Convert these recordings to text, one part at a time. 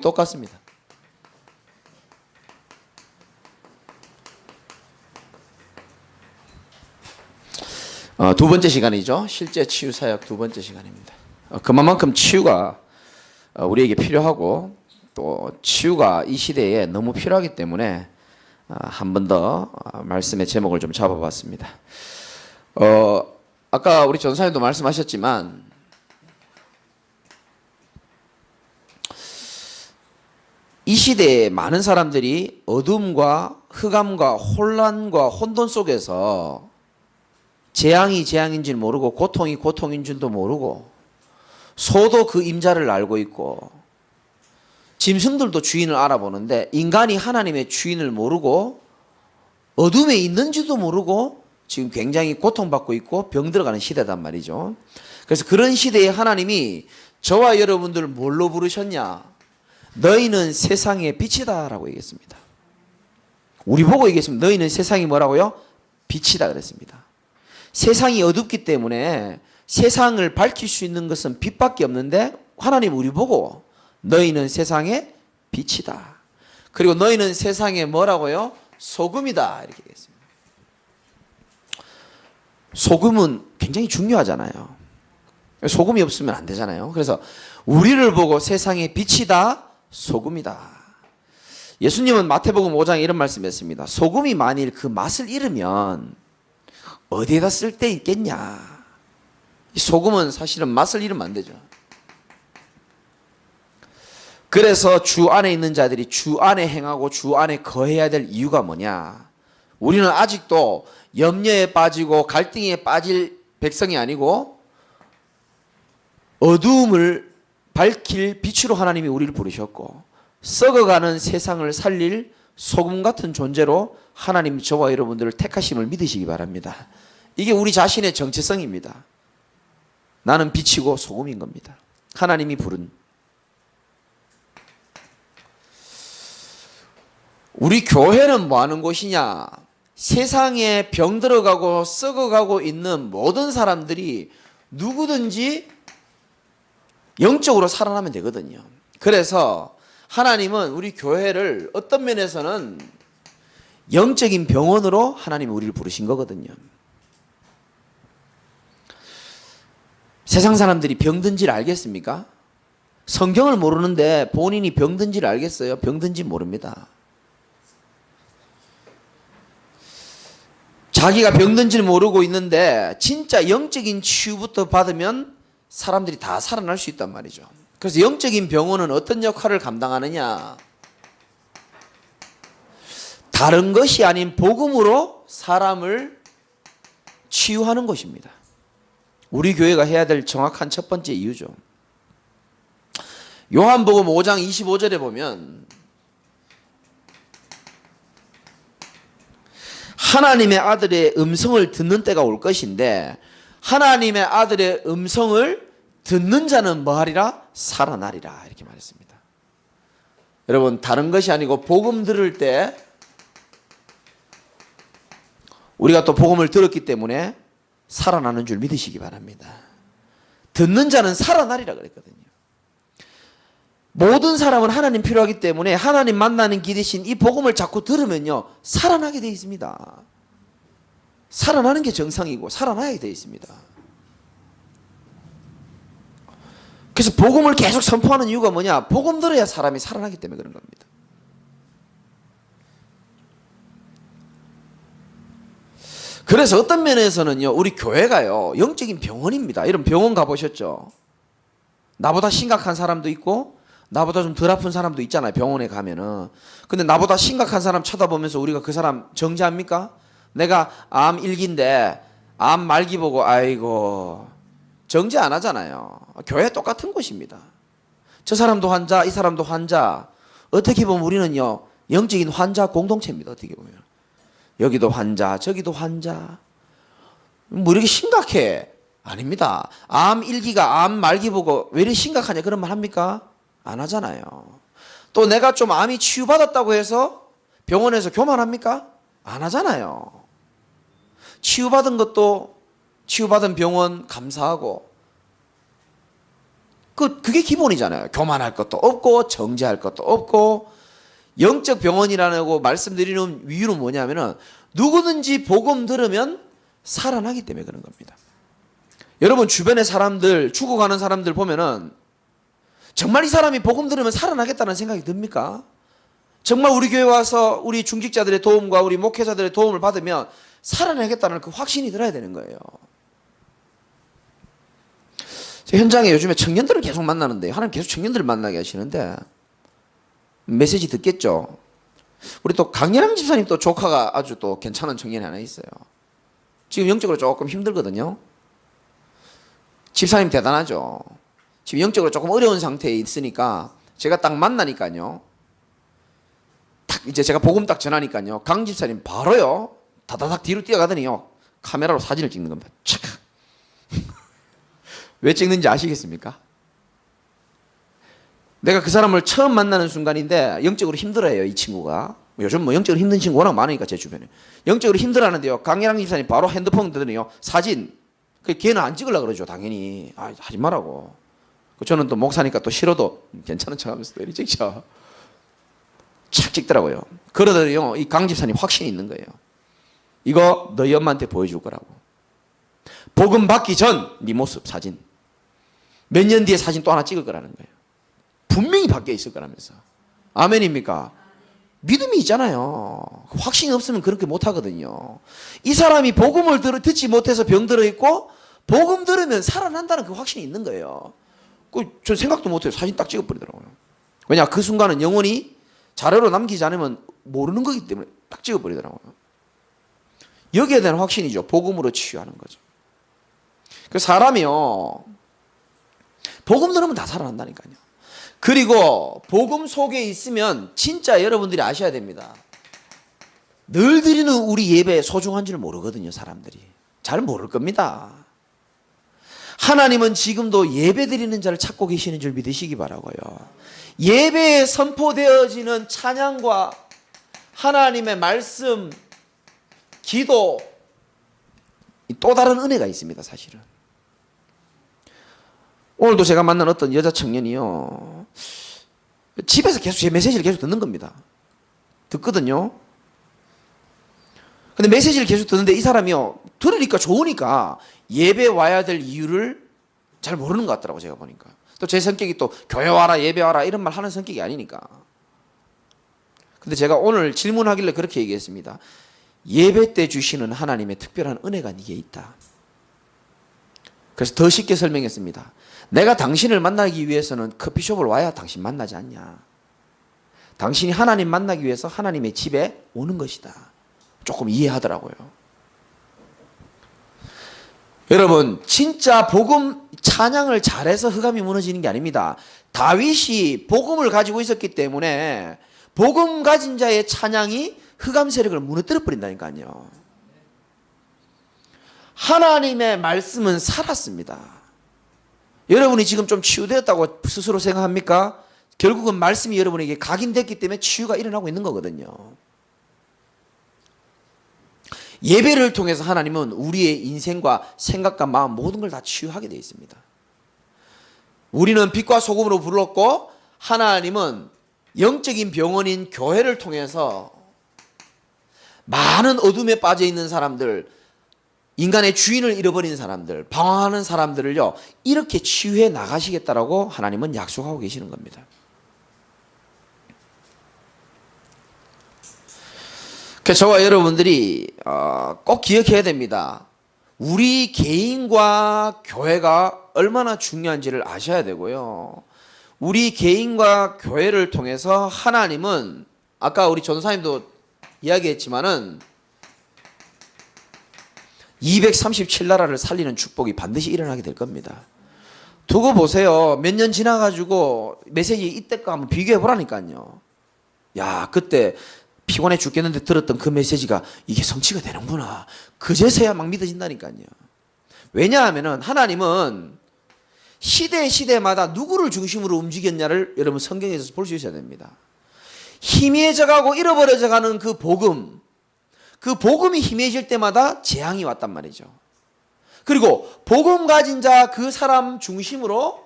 똑같습니다. 두 번째 시간이죠. 실제 치유 사역 두 번째 시간입니다. 그만큼 치유가 우리에게 필요하고 또 치유가 이 시대에 너무 필요하기 때문에 한 번 더 말씀의 제목을 좀 잡아봤습니다. 아까 우리 전사님도 말씀하셨지만 이 시대에 많은 사람들이 어둠과 흑암과 혼란과 혼돈 속에서 재앙이 재앙인지는 모르고 고통이 고통인 줄도 모르고 소도 그 임자를 알고 있고 짐승들도 주인을 알아보는데 인간이 하나님의 주인을 모르고 어둠에 있는지도 모르고 지금 굉장히 고통받고 있고 병들어가는 시대단 말이죠. 그래서 그런 시대에 하나님이 저와 여러분들을 뭘로 부르셨냐? 너희는 세상의 빛이다 라고 얘기했습니다. 우리 보고 얘기했습니다. 너희는 세상이 뭐라고요? 빛이다 그랬습니다. 세상이 어둡기 때문에 세상을 밝힐 수 있는 것은 빛밖에 없는데 하나님 우리 보고 너희는 세상의 빛이다. 그리고 너희는 세상에 뭐라고요? 소금이다 이렇게 얘기했습니다. 소금은 굉장히 중요하잖아요. 소금이 없으면 안 되잖아요. 그래서 우리를 보고 세상의 빛이다, 소금이다. 예수님은 마태복음 5장에 이런 말씀했습니다. 소금이 만일 그 맛을 잃으면 어디에다 쓸 데 있겠냐. 이 소금은 사실은 맛을 잃으면 안 되죠. 그래서 주 안에 있는 자들이 주 안에 행하고 주 안에 거해야 될 이유가 뭐냐. 우리는 아직도 염려에 빠지고 갈등에 빠질 백성이 아니고 어두움을 밝힐 빛으로 하나님이 우리를 부르셨고 썩어가는 세상을 살릴 소금 같은 존재로 하나님 저와 여러분들을 택하심을 믿으시기 바랍니다. 이게 우리 자신의 정체성입니다. 나는 빛이고 소금인 겁니다. 하나님이 부른. 우리 교회는 뭐 하는 곳이냐? 세상에 병들어가고 썩어가고 있는 모든 사람들이 누구든지 영적으로 살아나면 되거든요. 그래서 하나님은 우리 교회를 어떤 면에서는 영적인 병원으로 하나님이 우리를 부르신 거거든요. 세상 사람들이 병든지를 알겠습니까? 성경을 모르는데 본인이 병든지를 알겠어요? 병든지 모릅니다. 자기가 병든지를 모르고 있는데 진짜 영적인 치유부터 받으면 사람들이 다 살아날 수 있단 말이죠. 그래서 영적인 병원은 어떤 역할을 감당하느냐? 다른 것이 아닌 복음으로 사람을 치유하는 것입니다. 우리 교회가 해야 될 정확한 첫 번째 이유죠. 요한복음 5장 25절에 보면 하나님의 아들의 음성을 듣는 때가 올 것인데 하나님의 아들의 음성을 듣는 자는 뭐하리라? 살아나리라 이렇게 말했습니다. 여러분 다른 것이 아니고 복음 들을 때 우리가 또 복음을 들었기 때문에 살아나는 줄 믿으시기 바랍니다. 듣는 자는 살아나리라 그랬거든요. 모든 사람은 하나님 필요하기 때문에 하나님 만나는 길 대신 이 복음을 자꾸 들으면요 살아나게 되어 있습니다. 살아나는 게 정상이고 살아나야 되어 있습니다. 그래서 복음을 계속 선포하는 이유가 뭐냐? 복음 들어야 사람이 살아나기 때문에 그런 겁니다. 그래서 어떤 면에서는요 우리 교회가요 영적인 병원입니다. 여러분 병원 가보셨죠? 나보다 심각한 사람도 있고 나보다 좀 덜 아픈 사람도 있잖아요. 병원에 가면은. 근데 나보다 심각한 사람 쳐다보면서 우리가 그 사람 정지합니까? 내가 암 1기인데 암 말기 보고 아이고 정지 안 하잖아요. 교회 똑같은 곳입니다. 저 사람도 환자 이 사람도 환자. 어떻게 보면 우리는요 영적인 환자 공동체입니다. 어떻게 보면 여기도 환자 저기도 환자. 뭐 이렇게 심각해? 아닙니다. 암 1기가 암 말기 보고 왜 이렇게 심각하냐 그런 말 합니까? 안 하잖아요. 또 내가 좀 암이 치유받았다고 해서 병원에서 교만합니까? 안 하잖아요. 치유받은 것도 치유받은 병원 감사하고 그게 기본이잖아요. 교만할 것도 없고 정죄할 것도 없고. 영적 병원이라고 말씀드리는 이유는 뭐냐면은 누구든지 복음 들으면 살아나기 때문에 그런 겁니다. 여러분 주변의 사람들, 죽어가는 사람들 보면은 정말 이 사람이 복음 들으면 살아나겠다는 생각이 듭니까? 정말 우리 교회 와서 우리 중직자들의 도움과 우리 목회자들의 도움을 받으면 살아나겠다는 그 확신이 들어야 되는 거예요. 현장에 요즘에 청년들을 계속 만나는데 하나님 계속 청년들을 만나게 하시는데 메시지 듣겠죠. 우리 또 강예랑 집사님 또 조카가 아주 또 괜찮은 청년이 하나 있어요. 지금 영적으로 조금 힘들거든요. 집사님 대단하죠. 지금 영적으로 조금 어려운 상태에 있으니까 제가 딱 만나니까요. 딱 이제 제가 복음 딱 전하니까요. 강 집사님 바로요. 다다닥 뒤로 뛰어가더니요. 카메라로 사진을 찍는 겁니다. 착. 왜 찍는지 아시겠습니까? 내가 그 사람을 처음 만나는 순간인데 영적으로 힘들어해요, 이 친구가. 요즘 뭐 영적으로 힘든 친구 워낙 많으니까 제 주변에. 영적으로 힘들어하는데요. 강예랑 집사님 바로 핸드폰 들더니요. 사진. 걔는 안 찍으려고 그러죠, 당연히. 아, 하지 말라고. 저는 또 목사니까 또 싫어도 괜찮은 척 하면서 이렇게 찍죠. 착 찍더라고요. 그러더니요, 이 강 집사님 확신이 있는 거예요. 이거 너희 엄마한테 보여줄 거라고. 복음 받기 전 네 모습 사진. 몇 년 뒤에 사진 또 하나 찍을 거라는 거예요. 분명히 바뀌어 있을 거라면서. 아멘입니까? 믿음이 있잖아요. 확신이 없으면 그렇게 못하거든요. 이 사람이 복음을 듣지 못해서 병들어 있고 복음 들으면 살아난다는 그 확신이 있는 거예요. 전 생각도 못해요. 사진 딱 찍어버리더라고요. 왜냐? 그 순간은 영원히 자료로 남기지 않으면 모르는 거기 때문에 딱 찍어버리더라고요. 여기에 대한 확신이죠. 복음으로 치유하는 거죠. 그 사람이요. 복음 들으면 다 살아난다니까요. 그리고 복음 속에 있으면 진짜 여러분들이 아셔야 됩니다. 늘 드리는 우리 예배의 소중한 줄 모르거든요, 사람들이. 잘 모를 겁니다. 하나님은 지금도 예배 드리는 자를 찾고 계시는 줄 믿으시기 바라고요. 예배에 선포되어지는 찬양과 하나님의 말씀, 기도, 또 다른 은혜가 있습니다, 사실은. 오늘도 제가 만난 어떤 여자 청년이요. 집에서 계속 제 메시지를 계속 듣는 겁니다. 듣거든요. 근데 메시지를 계속 듣는데 이 사람이요. 들으니까 좋으니까 예배 와야 될 이유를 잘 모르는 것 같더라고, 제가 보니까. 또 제 성격이 또 교회 와라, 예배 와라 이런 말 하는 성격이 아니니까. 근데 제가 오늘 질문하길래 그렇게 얘기했습니다. 예배 때 주시는 하나님의 특별한 은혜가 네게 있다. 그래서 더 쉽게 설명했습니다. 내가 당신을 만나기 위해서는 커피숍을 와야 당신 만나지 않냐. 당신이 하나님 만나기 위해서 하나님의 집에 오는 것이다. 조금 이해하더라고요. 여러분, 진짜 복음 찬양을 잘해서 흑암이 무너지는 게 아닙니다. 다윗이 복음을 가지고 있었기 때문에 복음 가진 자의 찬양이 흑암 세력을 무너뜨려 버린다니까요. 하나님의 말씀은 살았습니다. 여러분이 지금 좀 치유되었다고 스스로 생각합니까? 결국은 말씀이 여러분에게 각인됐기 때문에 치유가 일어나고 있는 거거든요. 예배를 통해서 하나님은 우리의 인생과 생각과 마음 모든 걸 다 치유하게 되어 있습니다. 우리는 빛과 소금으로 불렀고 하나님은 영적인 병원인 교회를 통해서 많은 어둠에 빠져 있는 사람들, 인간의 주인을 잃어버린 사람들, 방황하는 사람들을요, 이렇게 치유해 나가시겠다라고 하나님은 약속하고 계시는 겁니다. 그래서 저와 여러분들이 꼭 기억해야 됩니다. 우리 개인과 교회가 얼마나 중요한지를 아셔야 되고요. 우리 개인과 교회를 통해서 하나님은 아까 우리 전사님도 이야기했지만은 237나라를 살리는 축복이 반드시 일어나게 될 겁니다. 두고 보세요. 몇 년 지나가지고 메시지 이때 거 한번 비교해 보라니까요. 야, 그때 피곤해 죽겠는데 들었던 그 메시지가 이게 성취가 되는구나. 그제서야 막 믿어진다니까요. 왜냐하면은 하나님은 시대마다 누구를 중심으로 움직였냐를 여러분 성경에서 볼 수 있어야 됩니다. 희미해져가고 잃어버려져가는 그 복음이 희미해질 때마다 재앙이 왔단 말이죠. 그리고 복음 가진 자 그 사람 중심으로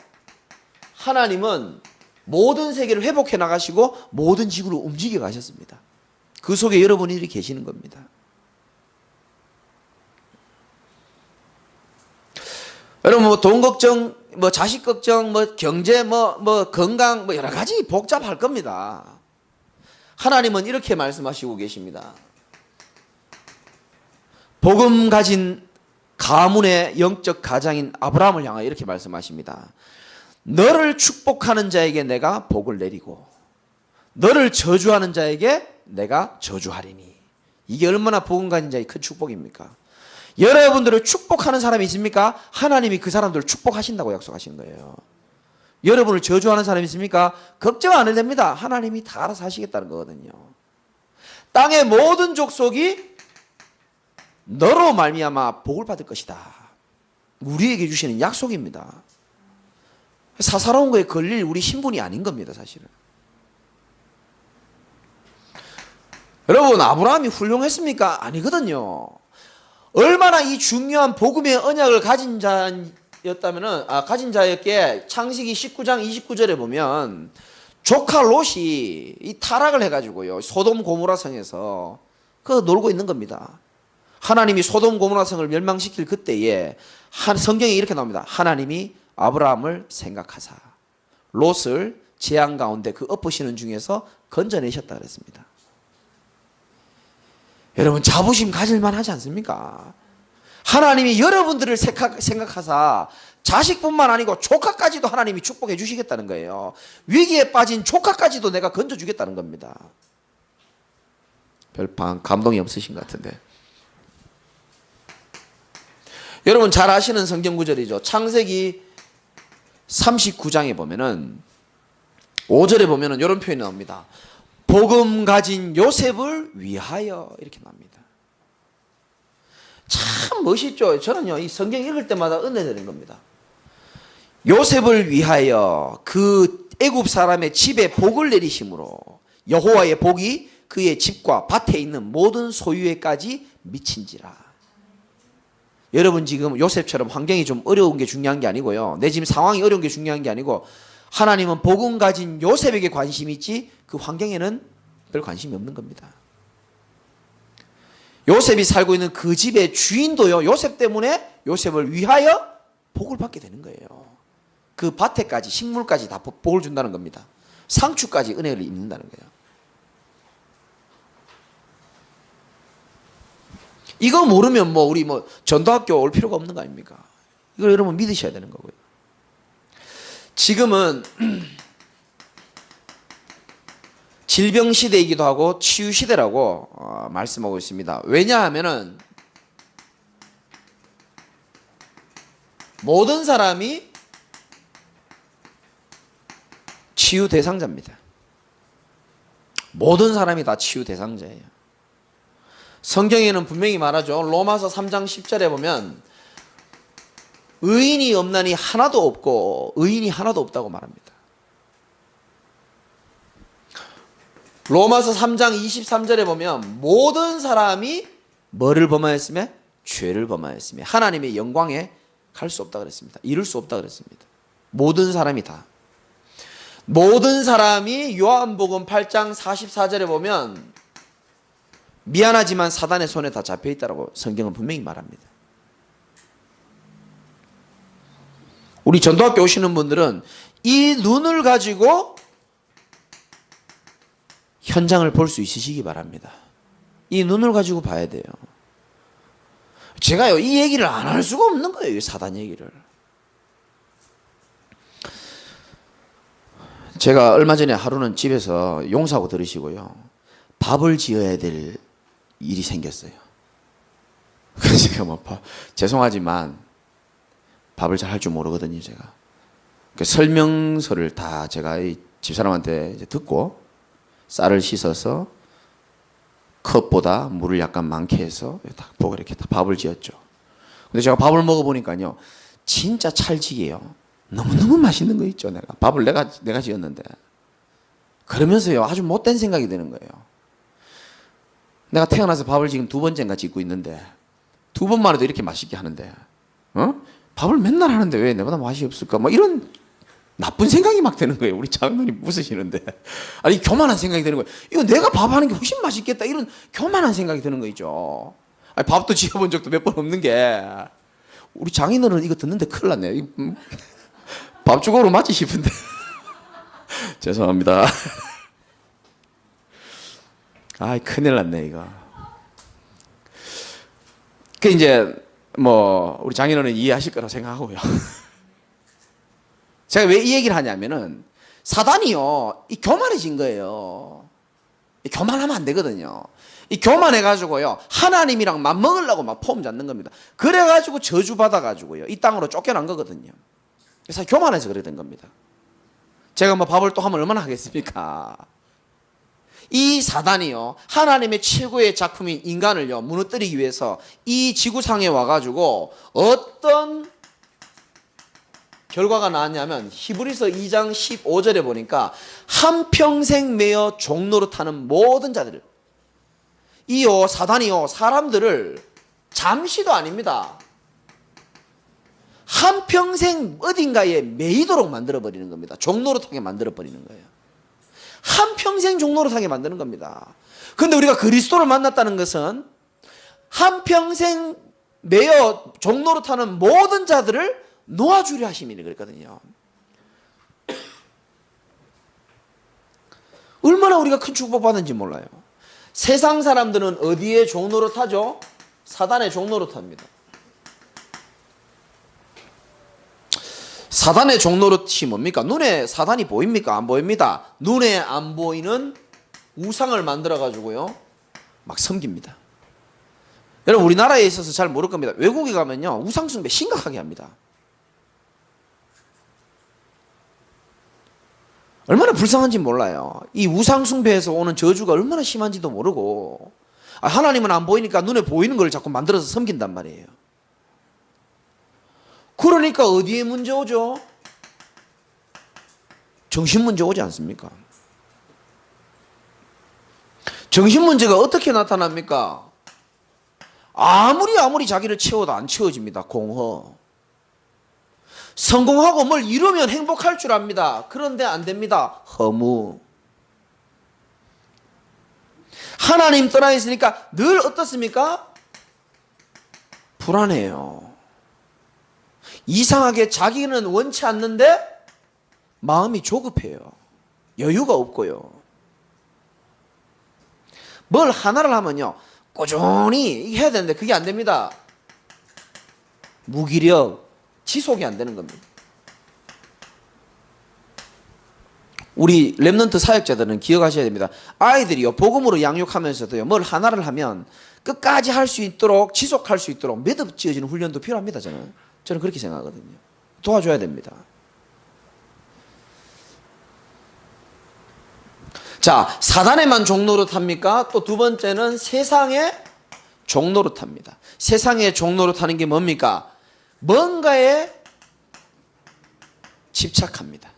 하나님은 모든 세계를 회복해 나가시고 모든 지구를 움직여 가셨습니다. 그 속에 여러분이 계시는 겁니다. 여러분 뭐 돈 걱정, 뭐 자식 걱정, 뭐 경제, 뭐 건강, 뭐 여러 가지 복잡할 겁니다. 하나님은 이렇게 말씀하시고 계십니다. 복음 가진 가문의 영적 가장인 아브라함을 향하여 이렇게 말씀하십니다. 너를 축복하는 자에게 내가 복을 내리고 너를 저주하는 자에게 내가 저주하리니. 이게 얼마나 복음 가진 자의 큰 축복입니까? 여러분들을 축복하는 사람이 있습니까? 하나님이 그 사람들을 축복하신다고 약속하시는 거예요. 여러분을 저주하는 사람이 있습니까? 걱정 안 해도 됩니다. 하나님이 다 알아서 하시겠다는 거거든요. 땅의 모든 족속이 너로 말미암아 복을 받을 것이다. 우리에게 주시는 약속입니다. 사사로운 거에 걸릴 우리 신분이 아닌 겁니다, 사실은. 여러분, 아브라함이 훌륭했습니까? 아니거든요. 얼마나 이 중요한 복음의 언약을 가진 자였기에 창세기 19장 29절에 보면 조카 롯이 이 타락을 해가지고요, 소돔 고모라 성에서 그 놀고 있는 겁니다. 하나님이 소돔 고모라 성을 멸망시킬 그때에 성경에 이렇게 나옵니다. 하나님이 아브라함을 생각하사 롯을 재앙 가운데 그 엎으시는 중에서 건져내셨다 그랬습니다. 여러분, 자부심 가질만 하지 않습니까? 하나님이 여러분들을 생각하사 자식뿐만 아니고 조카까지도 하나님이 축복해 주시겠다는 거예요. 위기에 빠진 조카까지도 내가 건져주겠다는 겁니다. 별 감동이 없으신 것 같은데. 여러분 잘 아시는 성경 구절이죠. 창세기 39장에 보면은 5절에 보면은 이런 표현이 나옵니다. 복음 가진 요셉을 위하여, 이렇게 나옵니다. 참 멋있죠. 저는요, 이 성경 읽을 때마다 은혜 되는 겁니다. 요셉을 위하여 그 애굽 사람의 집에 복을 내리심으로 여호와의 복이 그의 집과 밭에 있는 모든 소유에까지 미친지라. 여러분 지금 요셉처럼 환경이 좀 어려운 게 중요한 게 아니고요, 내 지금 상황이 어려운 게 중요한 게 아니고, 하나님은 복음 가진 요셉에게 관심이 있지 그 환경에는 별 관심이 없는 겁니다. 요셉이 살고 있는 그 집의 주인도요, 요셉 때문에 요셉을 위하여 복을 받게 되는 거예요. 그 밭에까지, 식물까지 다 복을 준다는 겁니다. 상추까지 은혜를 입는다는 거예요. 이거 모르면 뭐 우리 뭐 전도학교 올 필요가 없는 거 아닙니까? 이걸 여러분 믿으셔야 되는 거고요. 지금은 질병 시대이기도 하고 치유 시대라고 말씀하고 있습니다. 왜냐하면은 모든 사람이 치유 대상자입니다. 모든 사람이 다 치유 대상자예요. 성경에는 분명히 말하죠. 로마서 3장 10절에 보면 의인이 없나니 하나도 없고 의인이 하나도 없다고 말합니다. 로마서 3장 23절에 보면 모든 사람이 뭐를 범하였으며? 죄를 범하였으며 하나님의 영광에 갈 수 없다 그랬습니다. 이룰 수 없다 그랬습니다. 모든 사람이 다. 모든 사람이 요한복음 8장 44절에 보면 미안하지만 사단의 손에 다 잡혀있다고 성경은 분명히 말합니다. 우리 전도학교 오시는 분들은 이 눈을 가지고 현장을 볼 수 있으시기 바랍니다. 이 눈을 가지고 봐야 돼요. 제가요, 이 얘기를 안 할 수가 없는 거예요. 이 사단 얘기를. 제가 얼마 전에 하루는 집에서 용사고 들으시고요, 밥을 지어야 될 일이 생겼어요. 그래서 제가 뭐 죄송하지만 밥을 잘 할 줄 모르거든요, 제가. 그 설명서를 다 제가 이 집사람한테 이제 듣고 쌀을 씻어서 컵보다 물을 약간 많게 해서 딱 보고 이렇게 다 밥을 지었죠. 근데 제가 밥을 먹어보니까요, 진짜 찰지게요, 너무너무 맛있는 거 있죠. 밥을 내가 지었는데. 그러면서요, 아주 못된 생각이 드는 거예요. 내가 태어나서 밥을 지금 2번째인가 짓고 있는데 2번만 해도 이렇게 맛있게 하는데 밥을 맨날 하는데 왜 내보다 맛이 없을까? 뭐 이런 나쁜 생각이 막 드는 거예요. 우리 장로님 웃으시는데. 아니, 교만한 생각이 드는 거예요. 이거 내가 밥 하는 게 훨씬 맛있겠다. 이런 교만한 생각이 드는 거죠. 아니, 밥도 지어본 적도 몇 번 없는 게. 우리 장인어른 이거 듣는데 큰일 났네요. 밥주걱으로 맞지 싶은데. 죄송합니다. 아이, 큰일 났네, 이거. 그, 이제, 우리 장인어른 이해하실 거라고 생각하고요. 제가 왜 이 얘기를 하냐면은, 사단이요, 이 교만해진 거예요. 이 교만하면 안 되거든요. 이 교만해가지고요, 하나님이랑 맞먹으려고 막 폼 잡는 겁니다. 그래가지고 저주받아가지고요, 이 땅으로 쫓겨난 거거든요. 그래서 교만해서 그래 된 겁니다. 제가 밥을 또 하면 얼마나 하겠습니까? 이 사단이요, 하나님의 최고의 작품인 인간을요, 무너뜨리기 위해서 이 지구상에 와가지고 어떤 결과가 나왔냐면, 히브리서 2장 15절에 보니까 한평생 매여 종로로 타는 모든 자들을, 이요 사단이요 사람들을 잠시도 아닙니다, 한평생 어딘가에 매이도록 만들어버리는 겁니다. 종노릇하게 만들어버리는 거예요. 한평생 종노릇하게 만드는 겁니다. 그런데 우리가 그리스도를 만났다는 것은 한평생 매여 종노릇하는 모든 자들을 놓아주려 하심이라 그랬거든요. 얼마나 우리가 큰 축복받은지 몰라요. 세상 사람들은 어디에 종노릇하죠? 사단의 종노릇합니다. 사단의 종노릇이 뭡니까? 눈에 사단이 보입니까? 안 보입니다. 눈에 안 보이는 우상을 만들어 가지고요, 막 섬깁니다. 여러분, 우리나라에 있어서 잘 모를 겁니다. 외국에 가면요, 우상 숭배 심각하게 합니다. 얼마나 불쌍한지 몰라요. 이 우상 숭배에서 오는 저주가 얼마나 심한지도 모르고, 하나님은 안 보이니까 눈에 보이는 걸 자꾸 만들어서 섬긴단 말이에요. 그러니까 어디에 문제 오죠? 정신 문제 오지 않습니까? 정신 문제가 어떻게 나타납니까? 아무리 자기를 채워도 안 채워집니다. 공허. 성공하고 뭘 이루면 행복할 줄 압니다. 그런데 안 됩니다. 허무. 하나님 떠나 있으니까 늘 어떻습니까? 불안해요. 이상하게 자기는 원치 않는데 마음이 조급해요. 여유가 없고요. 뭘 하나를 하면요, 꾸준히 해야 되는데 그게 안 됩니다. 무기력, 지속이 안 되는 겁니다. 우리 렘넌트 사역자들은 기억하셔야 됩니다. 아이들이요, 복음으로 양육하면서도요, 뭘 하나를 하면 끝까지 할 수 있도록, 지속할 수 있도록 매듭지어지는 훈련도 필요합니다. 저는 그렇게 생각하거든요. 도와줘야 됩니다. 자, 사단에만 종노릇합니까? 또 두 번째는 세상에 종노릇합니다. 세상에 종노릇하는 게 뭡니까? 뭔가에 집착합니다.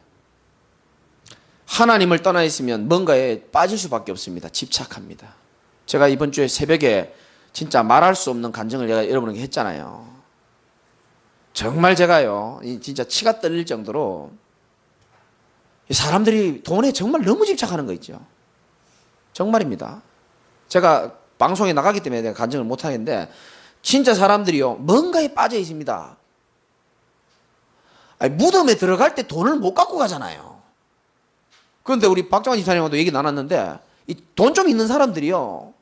하나님을 떠나 있으면 뭔가에 빠질 수밖에 없습니다. 집착합니다. 제가 이번 주에 새벽에 진짜 말할 수 없는 간증을 제가 여러분에게 했잖아요. 정말 제가요, 진짜 치가 떨릴 정도로 사람들이 돈에 정말 너무 집착하는 거 있죠. 정말입니다. 제가 방송에 나가기 때문에 내가 간증을 못 하겠는데, 진짜 사람들이요, 뭔가에 빠져 있습니다. 아니, 무덤에 들어갈 때 돈을 못 갖고 가잖아요. 그런데 우리 박정환 지사님하고도 얘기 나눴는데, 이 돈 좀 있는 사람들이요,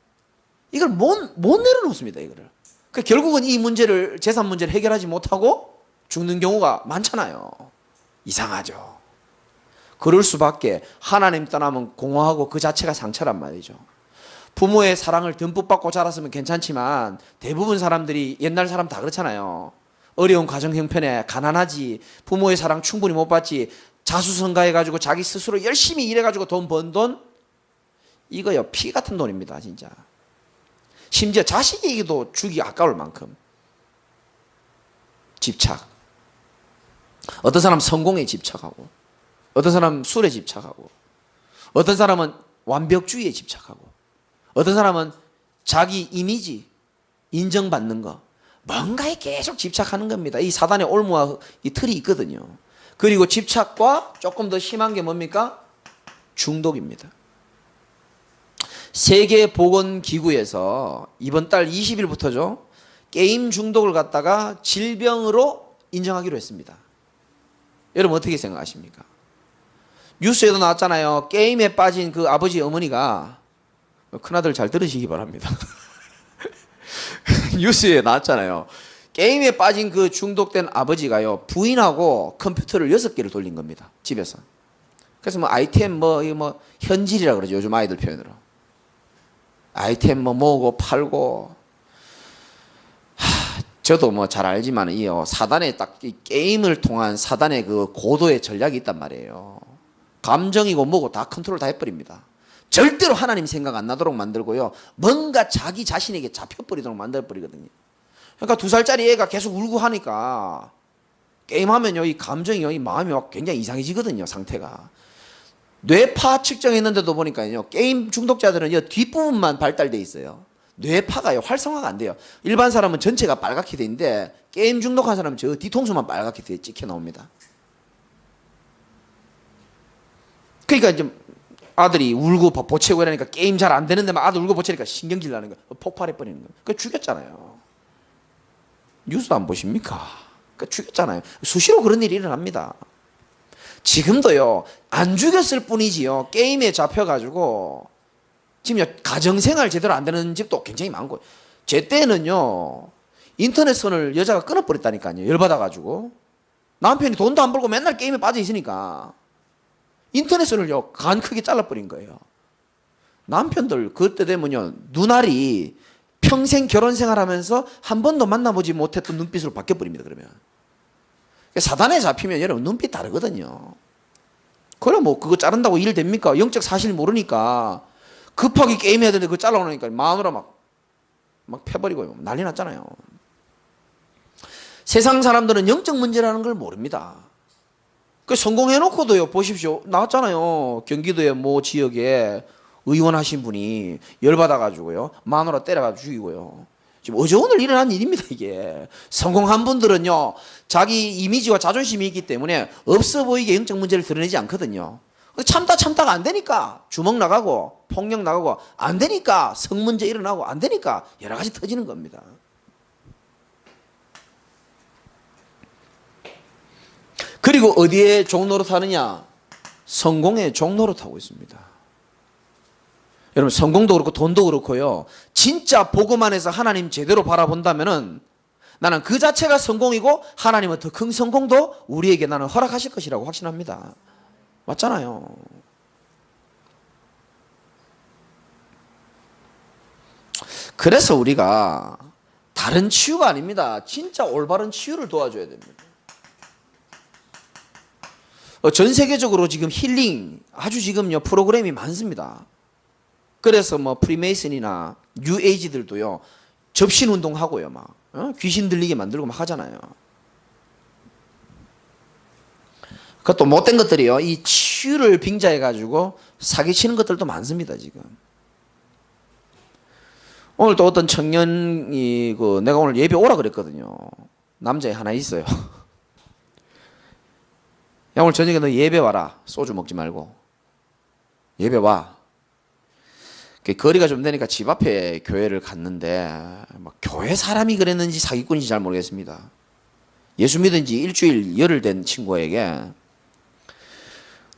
이걸 못 내려놓습니다. 이거를. 그 결국은 이 문제를, 재산 문제를 해결하지 못하고 죽는 경우가 많잖아요. 이상하죠. 그럴 수밖에. 하나님 떠나면 공허하고 그 자체가 상처란 말이죠. 부모의 사랑을 듬뿍 받고 자랐으면 괜찮지만 대부분 사람들이, 옛날 사람 다 그렇잖아요. 어려운 가정 형편에 가난하지, 부모의 사랑 충분히 못 받지, 자수성가해가지고 자기 스스로 열심히 일해가지고 돈 번 돈, 이거요, 피 같은 돈입니다. 진짜. 심지어 자식에게도 주기 아까울 만큼. 집착. 어떤 사람은 성공에 집착하고, 어떤 사람은 술에 집착하고, 어떤 사람은 완벽주의에 집착하고, 어떤 사람은 자기 이미지, 인정받는 거, 뭔가에 계속 집착하는 겁니다. 이 사단의 올무와 이 틀이 있거든요. 그리고 집착과 조금 더 심한 게 뭡니까? 중독입니다. 세계보건기구에서 이번 달 20일부터죠. 게임 중독을 갖다가 질병으로 인정하기로 했습니다. 여러분 어떻게 생각하십니까? 뉴스에도 나왔잖아요. 게임에 빠진 그 아버지 어머니가, 큰아들 잘 들으시기 바랍니다. 뉴스에 나왔잖아요. 게임에 빠진 그 중독된 아버지가요, 부인하고 컴퓨터를 6개를 돌린 겁니다. 집에서. 그래서 뭐 아이템 현질이라 그러죠. 요즘 아이들 표현으로. 아이템 모으고 팔고. 저도 뭐 잘 알지만 사단의 딱 이 게임을 통한 사단의 그 고도의 전략이 있단 말이에요. 감정이고 뭐고 다 컨트롤 다 해버립니다. 절대로 하나님 생각 안 나도록 만들고요. 뭔가 자기 자신에게 잡혀버리도록 만들어버리거든요. 그러니까 2살짜리 애가 계속 울고 하니까 게임하면요, 이 감정이요, 이 마음이 막 굉장히 이상해지거든요, 상태가. 뇌파 측정했는데도 보니까요, 게임 중독자들은 이 뒷부분만 발달돼 있어요. 뇌파가요, 활성화가 안 돼요. 일반 사람은 전체가 빨갛게 돼 있는데 게임 중독한 사람은 저 뒤통수만 빨갛게 찍혀 나옵니다. 그러니까 이제 아들이 울고 보채고 이러니까 게임 잘 안 되는데 막 아들 울고 보채니까 신경질 나는 거야. 폭발해 버리는 거야. 그 죽였잖아요. 뉴스 안 보십니까? 그 죽였잖아요. 수시로 그런 일이 일어납니다. 지금도요, 안 죽였을 뿐이지요, 게임에 잡혀가지고 지금 가정생활 제대로 안 되는 집도 굉장히 많고. 제 때는요, 인터넷선을 여자가 끊어버렸다니까요. 열받아가지고. 남편이 돈도 안 벌고 맨날 게임에 빠져 있으니까 인터넷선을요, 간 크게 잘라버린 거예요. 남편들 그때 되면요, 눈알이 평생 결혼 생활하면서 한 번도 만나보지 못했던 눈빛으로 바뀌어버립니다. 그러면 사단에 잡히면 여러분 눈빛 다르거든요. 그럼 뭐 그거 자른다고 일 됩니까? 영적 사실 모르니까 급하게 게임해야 되는데 그거 잘라놓으니까 마누라 막 패버리고 난리 났잖아요. 세상 사람들은 영적 문제라는 걸 모릅니다. 그 성공해놓고도요, 보십시오. 나왔잖아요. 경기도의 모 지역에 의원 하신 분이 열받아가지고요, 마누라 때려가지고 죽이고요. 지금 어제 오늘 일어난 일입니다, 이게. 성공한 분들은요, 자기 이미지와 자존심이 있기 때문에 없어 보이게 영적 문제를 드러내지 않거든요. 참다가 안 되니까 주먹 나가고 폭력 나가고, 안 되니까 성문제 일어나고, 안 되니까 여러 가지 터지는 겁니다. 그리고 어디에 종노릇 하느냐? 성공의 종노릇 하고 있습니다. 여러분, 성공도 그렇고 돈도 그렇고요, 진짜 복음 안에서 하나님 제대로 바라본다면은 나는 그 자체가 성공이고 하나님은 더 큰 성공도 우리에게 나는 허락하실 것이라고 확신합니다. 맞잖아요. 그래서 우리가 다른 치유가 아닙니다. 진짜 올바른 치유를 도와줘야 됩니다. 전 세계적으로 지금 힐링 아주 지금요 프로그램이 많습니다. 그래서 뭐 프리메이슨이나 뉴에이지들도요, 접신 운동하고요, 막 귀신 들리게 만들고 막 하잖아요. 그것도 못된 것들이요, 이 치유를 빙자해 가지고 사기치는 것들도 많습니다. 지금 오늘 또 어떤 청년이 내가 오늘 예배 오라 그랬거든요. 남자애 하나 있어요. 야, 오늘 저녁에 너 예배 와라. 소주 먹지 말고 예배 와. 거리가 좀 되니까 집 앞에 교회를 갔는데, 막 교회 사람이 그랬는지 사기꾼인지 잘 모르겠습니다. 예수 믿은 지 일주일 열흘 된 친구에게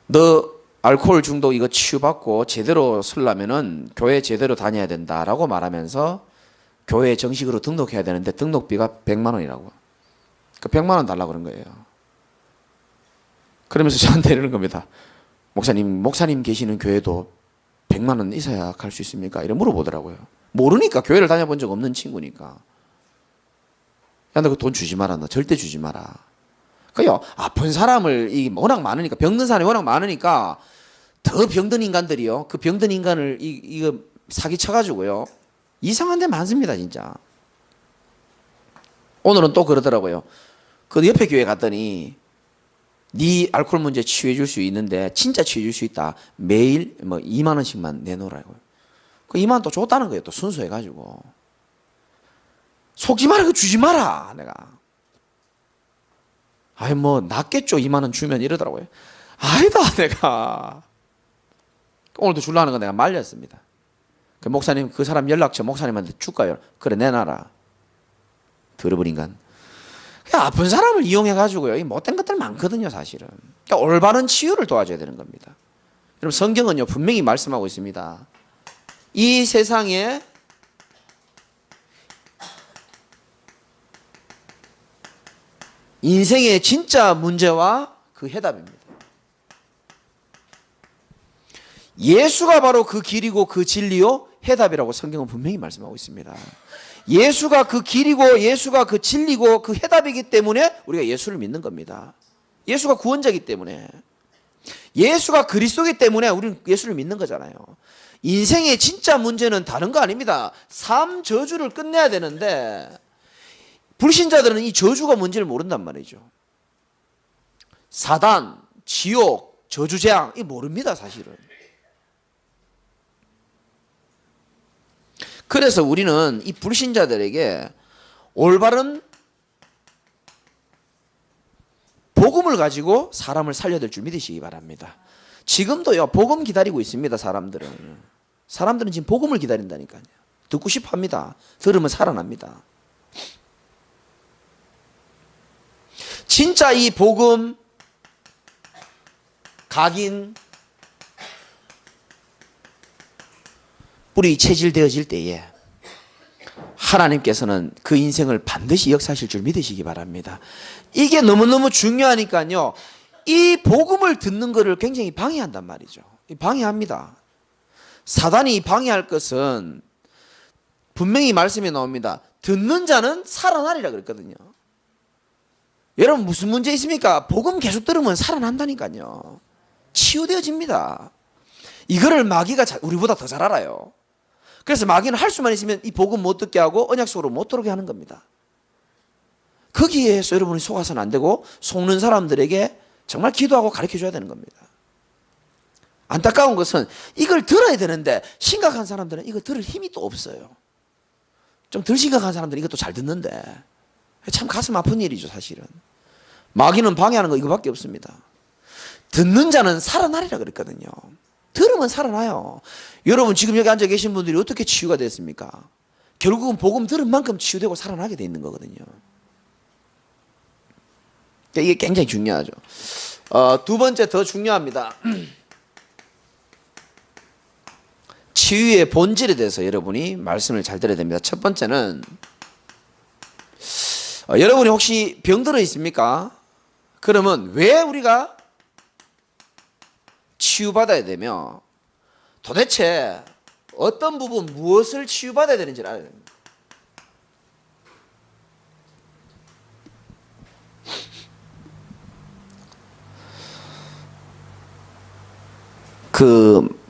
너 알코올 중독 이거 치유받고 제대로 쓰려면은 교회 제대로 다녀야 된다라고 말하면서 교회에 정식으로 등록해야 되는데 등록비가 100만 원이라고. 그 100만 원 달라고 그런 거예요. 그러면서 저한테 이러는 겁니다. 목사님 계시는 교회도 100만 원 있어야 갈 수 있습니까? 이래 물어보더라고요. 모르니까, 교회를 다녀본 적 없는 친구니까. 야, 너 그 돈 주지 마라. 너 절대 주지 마라. 그요, 아픈 사람을 워낙 많으니까, 병든 사람이 워낙 많으니까 더 병든 인간들이요, 그 병든 인간을 이거 사기쳐가지고요, 이상한 데 많습니다, 진짜. 오늘은 또 그러더라고요. 그 옆에 교회 갔더니 네 알코올 문제 치유해 줄 수 있는데, 진짜 치유해 줄 수 있다. 매일 뭐 2만 원씩만 내놓으라고요. 그 2만 원 또 줬다는 거예요. 또 순수해가지고. 속지 마라. 그거 주지 마라. 내가. 아이 뭐 낫겠죠 2만 원 주면 이러더라고요. 아니다 내가 오늘도 주려는 거 내가 말렸습니다. 그 목사님 그 사람 연락처 목사님한테 줄까요? 그래 내놔라. 들어버린 인간. 아픈 사람을 이용해 가지고요 이 못된 것들 많거든요 사실은. 그러니까 올바른 치유를 도와줘야 되는 겁니다. 여러분 성경은요 분명히 말씀하고 있습니다. 이 세상에 인생의 진짜 문제와 그 해답입니다. 예수가 바로 그 길이고 그 진리요 해답이라고 성경은 분명히 말씀하고 있습니다. 예수가 그 길이고 예수가 그 진리고 그 해답이기 때문에 우리가 예수를 믿는 겁니다. 예수가 구원자이기 때문에 예수가 그리스도이기 때문에 우리는 예수를 믿는 거잖아요. 인생의 진짜 문제는 다른 거 아닙니다. 삶 저주를 끝내야 되는데 불신자들은 이 저주가 뭔지를 모른단 말이죠. 사단, 지옥, 저주재앙 이 모릅니다 사실은. 그래서 우리는 이 불신자들에게 올바른 복음을 가지고 사람을 살려야 될 줄 믿으시기 바랍니다. 지금도요 복음 기다리고 있습니다. 사람들은 지금 복음을 기다린다니까요. 듣고 싶어 합니다. 들으면 살아납니다. 진짜 이 복음 각인 뿌리 체질되어질 때에 하나님께서는 그 인생을 반드시 역사하실 줄 믿으시기 바랍니다. 이게 너무너무 중요하니까요. 이 복음을 듣는 것을 굉장히 방해한단 말이죠. 방해합니다. 사단이 방해할 것은 분명히 말씀에 나옵니다. 듣는 자는 살아나리라 그랬거든요. 여러분 무슨 문제 있습니까? 복음 계속 들으면 살아난다니까요. 치유되어집니다. 이거를 마귀가 우리보다 더 잘 알아요. 그래서 마귀는 할 수만 있으면 이 복음 못 듣게 하고 언약 속으로 못 들어오게 하는 겁니다. 거기에서 여러분이 속아서는 안 되고 속는 사람들에게 정말 기도하고 가르쳐줘야 되는 겁니다. 안타까운 것은 이걸 들어야 되는데 심각한 사람들은 이거 들을 힘이 또 없어요. 좀 덜 심각한 사람들은 이것도 잘 듣는데 참 가슴 아픈 일이죠 사실은. 마귀는 방해하는 거 이거밖에 없습니다. 듣는 자는 살아나리라 그랬거든요. 들으면 살아나요. 여러분 지금 여기 앉아 계신 분들이 어떻게 치유가 됐습니까? 결국은 복음 들은 만큼 치유되고 살아나게 돼 있는 거거든요. 이게 굉장히 중요하죠. 두 번째 더 중요합니다. 치유의 본질에 대해서 여러분이 말씀을 잘 들어야 됩니다. 첫 번째는 여러분이 혹시 병들어 있습니까? 그러면 왜 우리가 치유받아야 되며 도대체 어떤 부분 무엇을 치유받아야 되는지를 알아야 됩니다.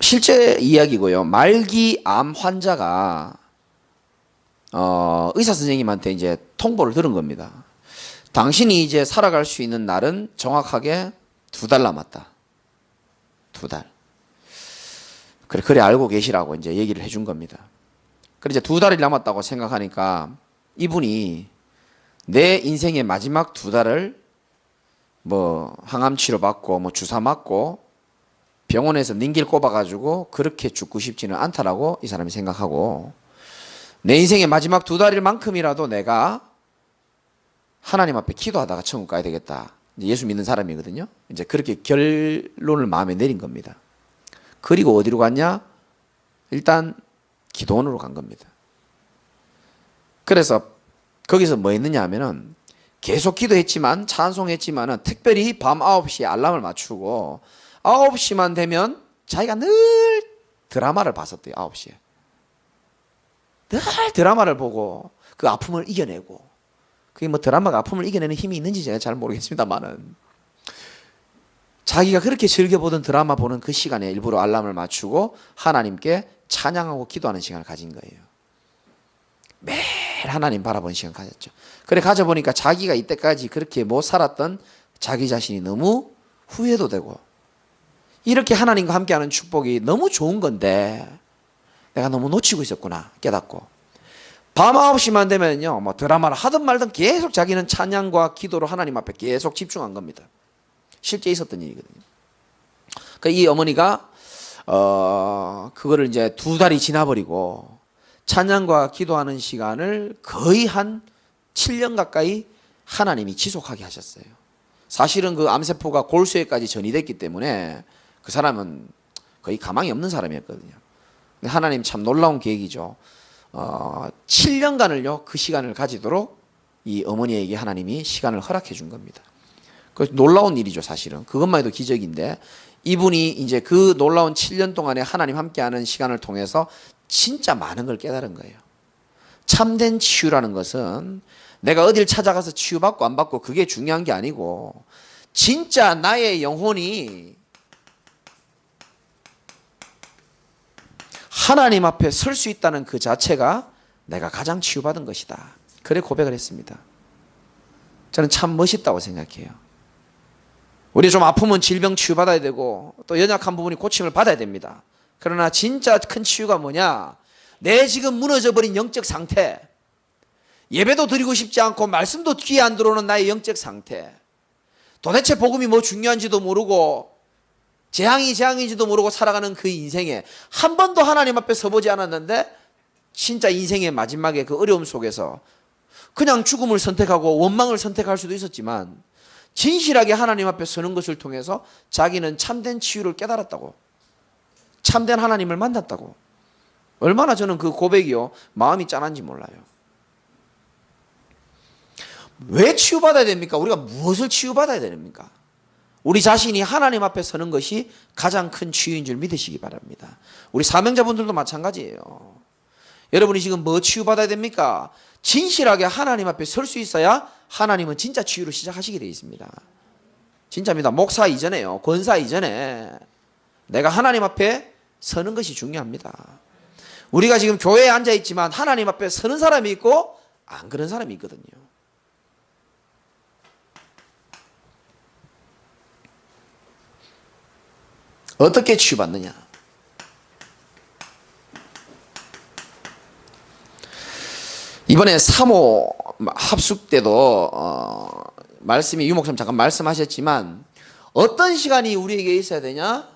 실제 이야기고요. 말기 암 환자가 의사 선생님한테 이제 통보를 들은 겁니다. 당신이 이제 살아갈 수 있는 날은 정확하게 2달 남았다. 2달. 그래 알고 계시라고 이제 얘기를 해준 겁니다. 그래 이제 2달이 남았다고 생각하니까 이분이 내 인생의 마지막 2달을 뭐 항암 치료 받고 뭐 주사 맞고 병원에서 닌길 꼽아가지고 그렇게 죽고 싶지는 않다라고 이 사람이 생각하고 내 인생의 마지막 2달일 만큼이라도 내가 하나님 앞에 기도하다가 천국 가야 되겠다. 예수 믿는 사람이거든요. 이제 그렇게 결론을 마음에 내린 겁니다. 그리고 어디로 갔냐? 일단 기도원으로 간 겁니다. 그래서 거기서 뭐 했느냐 하면은 계속 기도했지만 찬송했지만은 특별히 밤 9시에 알람을 맞추고 9시만 되면 자기가 늘 드라마를 봤었대요. 9시에. 늘 드라마를 보고 그 아픔을 이겨내고 그게 뭐 드라마가 아픔을 이겨내는 힘이 있는지 제가 잘 모르겠습니다만은 자기가 그렇게 즐겨보던 드라마 보는 그 시간에 일부러 알람을 맞추고 하나님께 찬양하고 기도하는 시간을 가진 거예요. 매일 하나님 바라보는 시간 가졌죠. 그래 가져보니까 자기가 이때까지 그렇게 못 살았던 자기 자신이 너무 후회도 되고 이렇게 하나님과 함께하는 축복이 너무 좋은 건데 내가 너무 놓치고 있었구나 깨닫고 밤 9시만 되면요, 뭐 드라마를 하든 말든 계속 자기는 찬양과 기도로 하나님 앞에 계속 집중한 겁니다. 실제 있었던 일이거든요. 그러니까 이 어머니가 그거를 이제 2달이 지나버리고 찬양과 기도하는 시간을 거의 한 7년 가까이 하나님이 지속하게 하셨어요. 사실은 그 암세포가 골수에까지 전이됐기 때문에 그 사람은 거의 가망이 없는 사람이었거든요. 하나님 참 놀라운 계획이죠. 7년간을요 그 시간을 가지도록 이 어머니에게 하나님이 시간을 허락해 준 겁니다. 그 놀라운 일이죠. 사실은 그것만 해도 기적인데, 이분이 이제 그 놀라운 7년 동안에 하나님 함께하는 시간을 통해서 진짜 많은 걸 깨달은 거예요. 참된 치유라는 것은 내가 어딜 찾아가서 치유받고 안 받고 그게 중요한 게 아니고, 진짜 나의 영혼이 하나님 앞에 설 수 있다는 그 자체가 내가 가장 치유받은 것이다. 그래 고백을 했습니다. 저는 참 멋있다고 생각해요. 우리 좀 아프면 질병 치유받아야 되고 또 연약한 부분이 고침을 받아야 됩니다. 그러나 진짜 큰 치유가 뭐냐? 내 지금 무너져버린 영적 상태, 예배도 드리고 싶지 않고 말씀도 귀에 안 들어오는 나의 영적 상태, 도대체 복음이 뭐 중요한지도 모르고 재앙인지도 모르고 살아가는 그 인생에 한 번도 하나님 앞에 서보지 않았는데, 진짜 인생의 마지막에 그 어려움 속에서 그냥 죽음을 선택하고 원망을 선택할 수도 있었지만 진실하게 하나님 앞에 서는 것을 통해서 자기는 참된 치유를 깨달았다고, 참된 하나님을 만났다고. 얼마나 저는 그 고백이요 마음이 짠한지 몰라요. 왜 치유받아야 됩니까? 우리가 무엇을 치유받아야 됩니까? 우리 자신이 하나님 앞에 서는 것이 가장 큰 치유인 줄 믿으시기 바랍니다. 우리 사명자분들도 마찬가지예요. 여러분이 지금 뭐 치유받아야 됩니까? 진실하게 하나님 앞에 설 수 있어야 하나님은 진짜 치유를 시작하시게 되어 있습니다. 진짜입니다. 목사 이전에요, 권사 이전에 내가 하나님 앞에 서는 것이 중요합니다. 우리가 지금 교회에 앉아있지만 하나님 앞에 서는 사람이 있고 안 그런 사람이 있거든요. 어떻게 치유받느냐? 이번에 3호 합숙 때도 말씀이 유목사님 잠깐 말씀하셨지만 어떤 시간이 우리에게 있어야 되냐?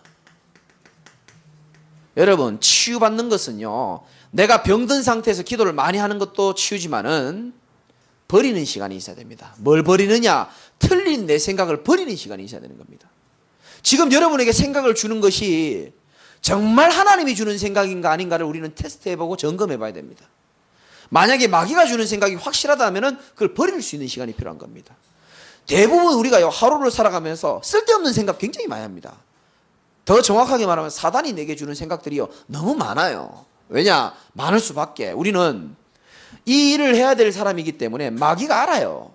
여러분, 치유받는 것은요, 내가 병든 상태에서 기도를 많이 하는 것도 치유지만은 버리는 시간이 있어야 됩니다. 뭘 버리느냐? 틀린 내 생각을 버리는 시간이 있어야 되는 겁니다. 지금 여러분에게 생각을 주는 것이 정말 하나님이 주는 생각인가 아닌가를 우리는 테스트해보고 점검해봐야 됩니다. 만약에 마귀가 주는 생각이 확실하다면 그걸 버릴 수 있는 시간이 필요한 겁니다. 대부분 우리가 하루를 살아가면서 쓸데없는 생각 굉장히 많이 합니다. 더 정확하게 말하면 사단이 내게 주는 생각들이요 너무 많아요. 왜냐? 많을 수밖에. 우리는 이 일을 해야 될 사람이기 때문에 마귀가 알아요.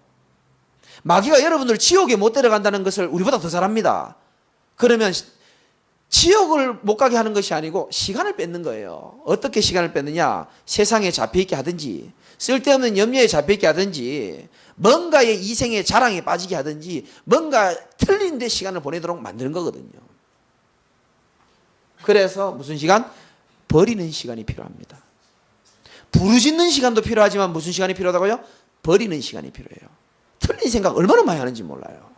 마귀가 여러분들 지옥에 못 데려간다는 것을 우리보다 더 잘 압니다. 그러면 지옥을 못 가게 하는 것이 아니고 시간을 뺏는 거예요. 어떻게 시간을 뺏느냐? 세상에 잡혀있게 하든지, 쓸데없는 염려에 잡혀있게 하든지, 뭔가의 이생의 자랑에 빠지게 하든지, 뭔가 틀린 데 시간을 보내도록 만드는 거거든요. 그래서 무슨 시간? 버리는 시간이 필요합니다. 부르짖는 시간도 필요하지만 무슨 시간이 필요하다고요? 버리는 시간이 필요해요. 틀린 생각 얼마나 많이 하는지 몰라요.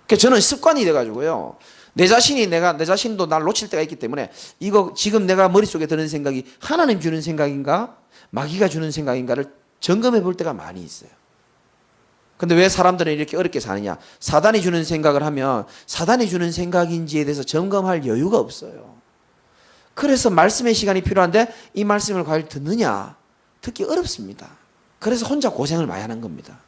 그래서 저는 습관이 돼가지고요, 내 자신도 날 놓칠 때가 있기 때문에 이거 지금 내가 머릿속에 드는 생각이 하나님 주는 생각인가 마귀가 주는 생각인가를 점검해 볼 때가 많이 있어요. 근데 왜 사람들은 이렇게 어렵게 사느냐? 사단이 주는 생각을 하면 사단이 주는 생각인지에 대해서 점검할 여유가 없어요. 그래서 말씀의 시간이 필요한데 이 말씀을 과연 듣느냐? 듣기 어렵습니다. 그래서 혼자 고생을 많이 하는 겁니다.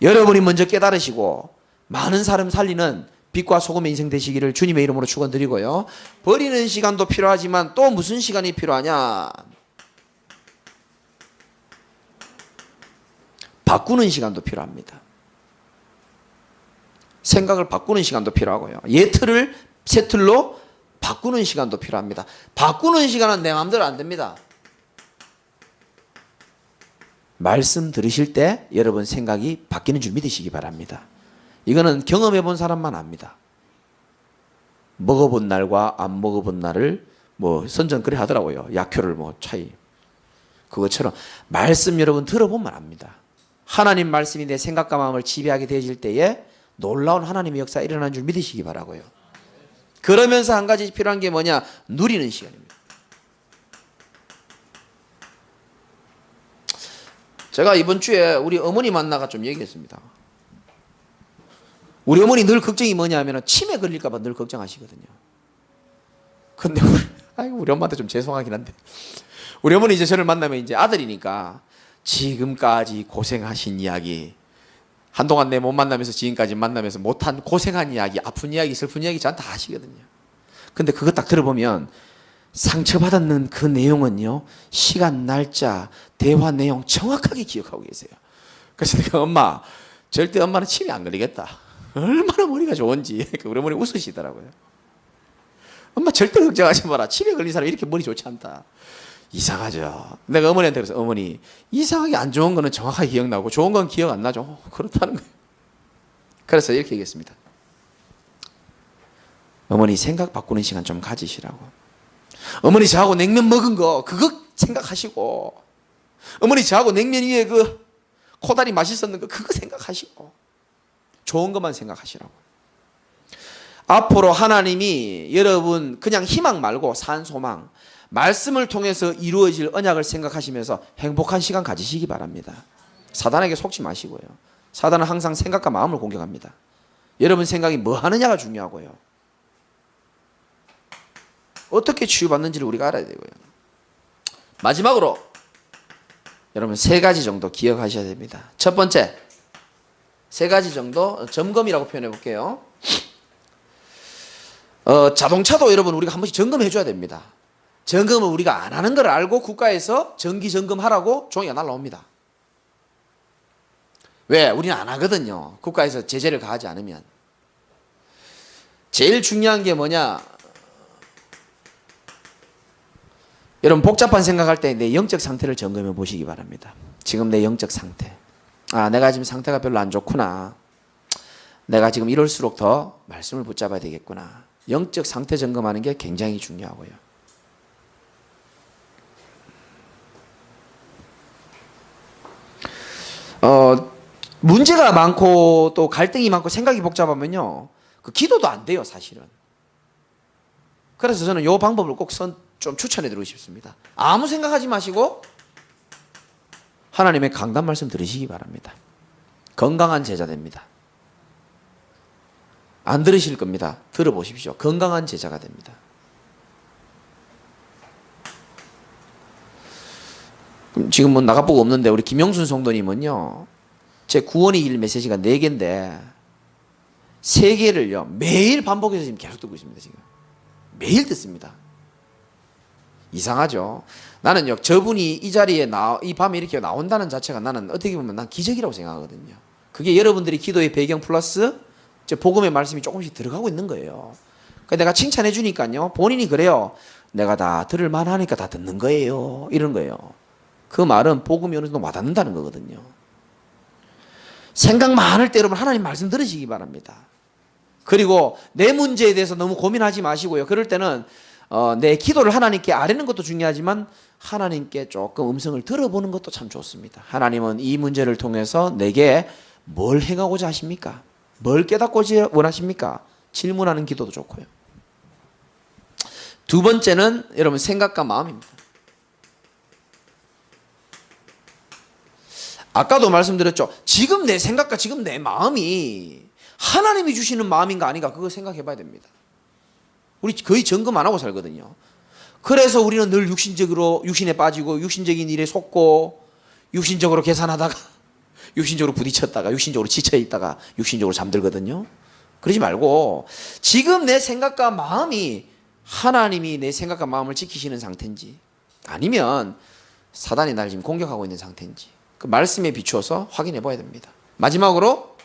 여러분이 먼저 깨달으시고 많은 사람 살리는 빛과 소금의 인생 되시기를 주님의 이름으로 축원드리고요. 버리는 시간도 필요하지만 또 무슨 시간이 필요하냐? 바꾸는 시간도 필요합니다. 생각을 바꾸는 시간도 필요하고요. 옛 틀을 새 틀로 바꾸는 시간도 필요합니다. 바꾸는 시간은 내 마음대로 안 됩니다. 말씀 들으실 때 여러분 생각이 바뀌는 줄 믿으시기 바랍니다. 이거는 경험해 본 사람만 압니다. 먹어본 날과 안 먹어본 날을 뭐 선전 그래 하더라고요. 약효를 뭐 차이. 그것처럼 말씀 여러분 들어보면 압니다. 하나님 말씀이 내 생각과 마음을 지배하게 되어질 때에 놀라운 하나님의 역사가 일어나는 줄 믿으시기 바라고요. 그러면서 한 가지 필요한 게 뭐냐? 누리는 시간입니다. 제가 이번 주에 우리 어머니 만나가 좀 얘기했습니다. 우리 어머니 늘 걱정이 뭐냐면 치매 걸릴까 봐 늘 걱정하시거든요. 근데 우리 엄마한테 좀 죄송하긴 한데 우리 어머니 이제 저를 만나면 이제 아들이니까 지금까지 고생하신 이야기, 한동안 내 못 만나면서 지금까지 만나면서 못한 고생한 이야기, 아픈 이야기, 슬픈 이야기 저한테 다 하시거든요. 근데 그거 딱 들어보면 상처받았는 그 내용은요, 시간, 날짜, 대화 내용 정확하게 기억하고 계세요. 그래서 내가 엄마, 절대 엄마는 치매 안 걸리겠다. 얼마나 머리가 좋은지 우리 어머니 웃으시더라고요. 엄마 절대 걱정하지 마라. 치매 걸린 사람 이렇게 머리 좋지 않다. 이상하죠. 내가 어머니한테 그래서 어머니 이상하게 안 좋은 거는 정확하게 기억나고 좋은 건 기억 안 나죠. 그렇다는 거예요. 그래서 이렇게 얘기했습니다. 어머니 생각 바꾸는 시간 좀 가지시라고. 어머니 저하고 냉면 먹은 거 그거 생각하시고, 어머니 저하고 냉면 위에 그 코다리 맛있었는 거 그거 생각하시고, 좋은 것만 생각하시라고. 앞으로 하나님이 여러분 그냥 희망 말고 산소망, 말씀을 통해서 이루어질 언약을 생각하시면서 행복한 시간 가지시기 바랍니다. 사단에게 속지 마시고요. 사단은 항상 생각과 마음을 공격합니다. 여러분 생각이 뭐 하느냐가 중요하고요. 어떻게 치유받는지를 우리가 알아야 되고요. 마지막으로 여러분 3가지 정도 기억하셔야 됩니다. 첫 번째, 3가지 정도 점검이라고 표현해 볼게요. 자동차도 여러분 우리가 한 번씩 점검해 줘야 됩니다. 점검을 우리가 안 하는 걸 알고 국가에서 정기 점검하라고 종이가 날라옵니다. 왜? 우리는 안 하거든요. 국가에서 제재를 가하지 않으면. 제일 중요한 게 뭐냐? 여러분 복잡한 생각할 때 내 영적 상태를 점검해 보시기 바랍니다. 지금 내 영적 상태. 아, 내가 지금 상태가 별로 안 좋구나. 내가 지금 이럴수록 더 말씀을 붙잡아야 되겠구나. 영적 상태 점검하는 게 굉장히 중요하고요. 문제가 많고 또 갈등이 많고 생각이 복잡하면요, 그 기도도 안 돼요, 사실은. 그래서 저는 이 방법을 꼭 좀 추천해 드리고 싶습니다. 아무 생각하지 마시고 하나님의 강단 말씀 들으시기 바랍니다. 건강한 제자 됩니다. 안 들으실 겁니다. 들어보십시오. 건강한 제자가 됩니다. 지금 뭐 나가보고 없는데 우리 김영순 성도님은요, 제 구원의 일 메시지가 4개인데 3개를요 매일 반복해서 지금 계속 듣고 있습니다. 지금 매일 듣습니다. 이상하죠. 나는요, 저분이 이 자리에 이 밤에 이렇게 나온다는 자체가 나는 어떻게 보면 난 기적이라고 생각하거든요. 그게 여러분들이 기도의 배경 플러스 복음의 말씀이 조금씩 들어가고 있는 거예요. 그러니까 내가 칭찬해 주니까요, 본인이 그래요. 내가 다 들을 만하니까 다 듣는 거예요. 이런 거예요. 그 말은 복음이 어느 정도 와닿는다는 거거든요. 생각 많을 때 여러분 하나님 말씀 들으시기 바랍니다. 그리고 내 문제에 대해서 너무 고민하지 마시고요. 그럴 때는 내 기도를 하나님께 아뢰는 것도 중요하지만 하나님께 조금 음성을 들어보는 것도 참 좋습니다. 하나님은 이 문제를 통해서 내게 뭘 행하고자 하십니까? 뭘 깨닫고 원하십니까? 질문하는 기도도 좋고요. 2번째는 여러분 생각과 마음입니다. 아까도 말씀드렸죠. 지금 내 생각과 지금 내 마음이 하나님이 주시는 마음인가 아닌가 그거 생각해 봐야 됩니다. 우리 거의 점검 안 하고 살거든요. 그래서 우리는 늘 육신에 빠지고 육신적인 일에 속고 육신적으로 계산하다가 육신적으로 부딪혔다가 육신적으로 지쳐있다가 육신적으로 잠들거든요. 그러지 말고 지금 내 생각과 마음이 하나님이 내 생각과 마음을 지키시는 상태인지 아니면 사단이 나를 지금 공격하고 있는 상태인지 그 말씀에 비추어서 확인해 봐야 됩니다. 마지막으로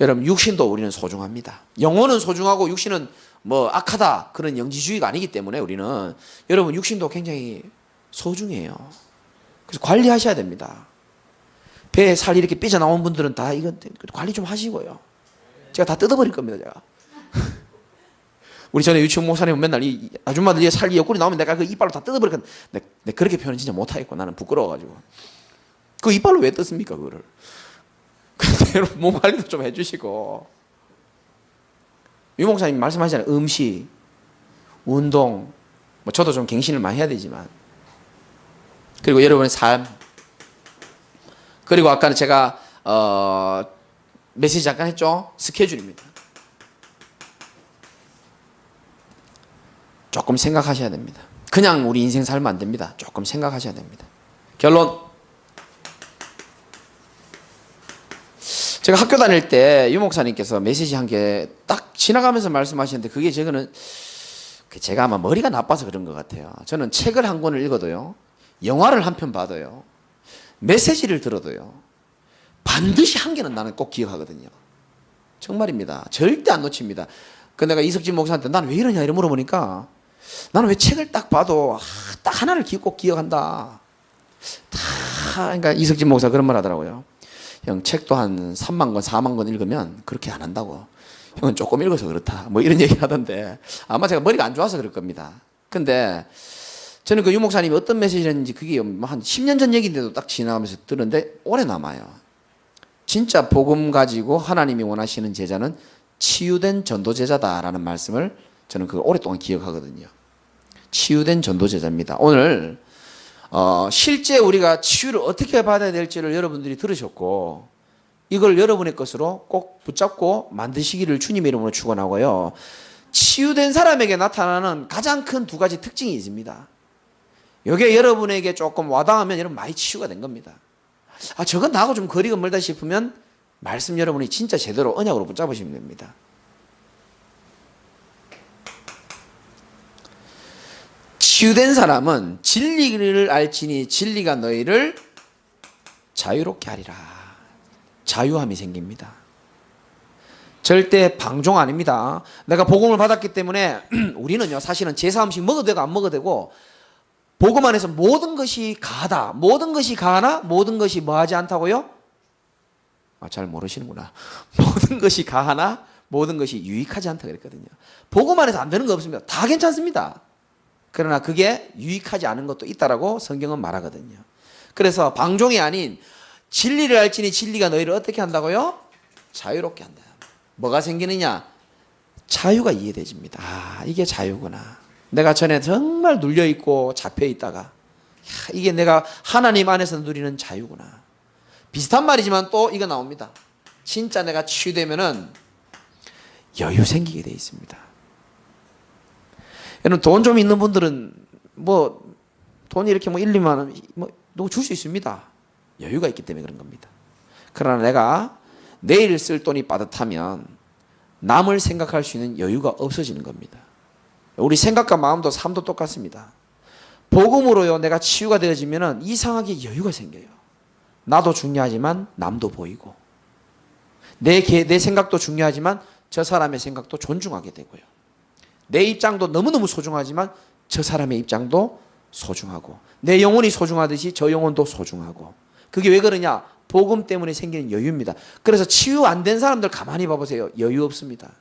여러분 육신도 우리는 소중합니다. 영혼은 소중하고 육신은 뭐 악하다 그런 영지주의가 아니기 때문에 우리는 여러분 육신도 굉장히 소중해요. 그래서 관리하셔야 됩니다. 배에 살 이렇게 삐져나온 분들은 다 이거 관리 좀 하시고요. 제가 다 뜯어버릴 겁니다. 제가. 우리 전에 유치원 목사님은 맨날 이 아줌마들 이제 살기 옆구리 나오면 내가 그 이빨로 다 뜯어버리니까 내 그렇게 표현은 진짜 못하겠고 나는 부끄러워가지고 그 이빨로 왜 뜯습니까 그거를. 그대로 몸 관리도 좀 해주시고 유 목사님 말씀하시잖아요. 음식, 운동, 뭐 저도 좀 갱신을 많이 해야 되지만 그리고 여러분의 삶 그리고 아까는 제가 메시지 잠깐 했죠. 스케줄입니다. 조금 생각하셔야 됩니다. 그냥 우리 인생 살면 안 됩니다. 조금 생각하셔야 됩니다. 결론. 제가 학교 다닐 때 유 목사님께서 메시지 한 개 딱 지나가면서 말씀하시는데 그게 제가 아마 머리가 나빠서 그런 것 같아요. 저는 책을 한 권을 읽어도요. 영화를 한 편 봐도요. 메시지를 들어도요. 반드시 한 개는 나는 꼭 기억하거든요. 정말입니다. 절대 안 놓칩니다. 그 내가 이석진 목사한테 난 왜 이러냐 이러 물어보니까 나는 왜 책을 딱 봐도 딱 하나를 꼭 기억한다. 그러니까 이석진 목사 그런 말 하더라고요. 형 책도 한 3만 권 4만 권 읽으면 그렇게 안 한다고. 형은 조금 읽어서 그렇다. 뭐 이런 얘기 하던데 아마 제가 머리가 안 좋아서 그럴 겁니다. 근데 저는 그 유 목사님이 어떤 메시지였는지 그게 한 10년 전 얘기인데도 딱 지나가면서 들었는데 오래 남아요. 진짜 복음 가지고 하나님이 원하시는 제자는 치유된 전도제자다라는 말씀을 저는 그걸 오랫동안 기억하거든요. 치유된 전도제자입니다. 오늘 실제 우리가 치유를 어떻게 받아야 될지를 여러분들이 들으셨고 이걸 여러분의 것으로 꼭 붙잡고 만드시기를 주님의 이름으로 축원하고요. 치유된 사람에게 나타나는 가장 큰 두 가지 특징이 있습니다. 이게 여러분에게 조금 와닿으면 여러분 많이 치유가 된 겁니다. 저건 나하고 좀 거리가 멀다 싶으면 말씀 여러분이 진짜 제대로 언약으로 붙잡으시면 됩니다. 치유된 사람은 진리를 알지니 진리가 너희를 자유롭게 하리라. 자유함이 생깁니다. 절대 방종 아닙니다. 내가 복음을 받았기 때문에 우리는요 사실은 제사 음식 먹어도 되고 안 먹어도 되고 복음 안에서 모든 것이 가하다. 모든 것이 가하나 모든 것이 뭐하지 않다고요? 잘 모르시는구나. 모든 것이 가하나 모든 것이 유익하지 않다 그랬거든요. 복음 안에서 안 되는 거 없습니다. 다 괜찮습니다. 그러나 그게 유익하지 않은 것도 있다라고 성경은 말하거든요. 그래서 방종이 아닌 진리를 알지니 진리가 너희를 어떻게 한다고요? 자유롭게 한다. 뭐가 생기느냐? 자유가 이해되집니다. 이게 자유구나. 내가 전에 정말 눌려있고 잡혀있다가 이게 내가 하나님 안에서 누리는 자유구나. 비슷한 말이지만 또 이거 나옵니다. 진짜 내가 치유되면은 여유 생기게 돼 있습니다. 여러분 돈 좀 있는 분들은 뭐 돈이 이렇게 뭐 1, 2만 원 뭐 누구 줄 수 있습니다. 여유가 있기 때문에 그런 겁니다. 그러나 내가 내일 쓸 돈이 빠듯하면 남을 생각할 수 있는 여유가 없어지는 겁니다. 우리 생각과 마음도 삶도 똑같습니다. 복음으로요 내가 치유가 되어지면 이상하게 여유가 생겨요. 나도 중요하지만 남도 보이고 내 생각도 중요하지만 저 사람의 생각도 존중하게 되고요. 내 입장도 너무너무 소중하지만 저 사람의 입장도 소중하고 내 영혼이 소중하듯이 저 영혼도 소중하고 그게 왜 그러냐? 복음 때문에 생기는 여유입니다. 그래서 치유 안 된 사람들 가만히 봐보세요. 여유 없습니다.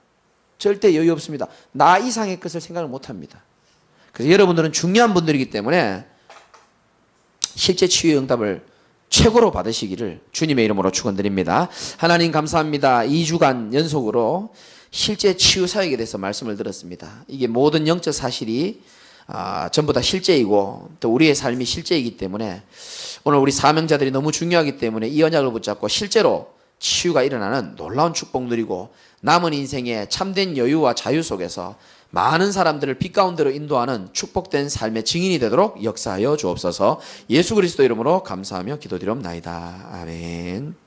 절대 여유 없습니다. 나 이상의 것을 생각을 못합니다. 그래서 여러분들은 중요한 분들이기 때문에 실제 치유의 응답을 최고로 받으시기를 주님의 이름으로 축원드립니다. 하나님 감사합니다. 2주간 연속으로 실제 치유 사역에 대해서 말씀을 들었습니다. 이게 모든 영적 사실이 전부 다 실제이고 또 우리의 삶이 실제이기 때문에 오늘 우리 사명자들이 너무 중요하기 때문에 이 언약을 붙잡고 실제로 치유가 일어나는 놀라운 축복 누리고 남은 인생의 참된 여유와 자유 속에서 많은 사람들을 빛 가운데로 인도하는 축복된 삶의 증인이 되도록 역사하여 주옵소서. 예수 그리스도 이름으로 감사하며 기도드리옵나이다. 아멘.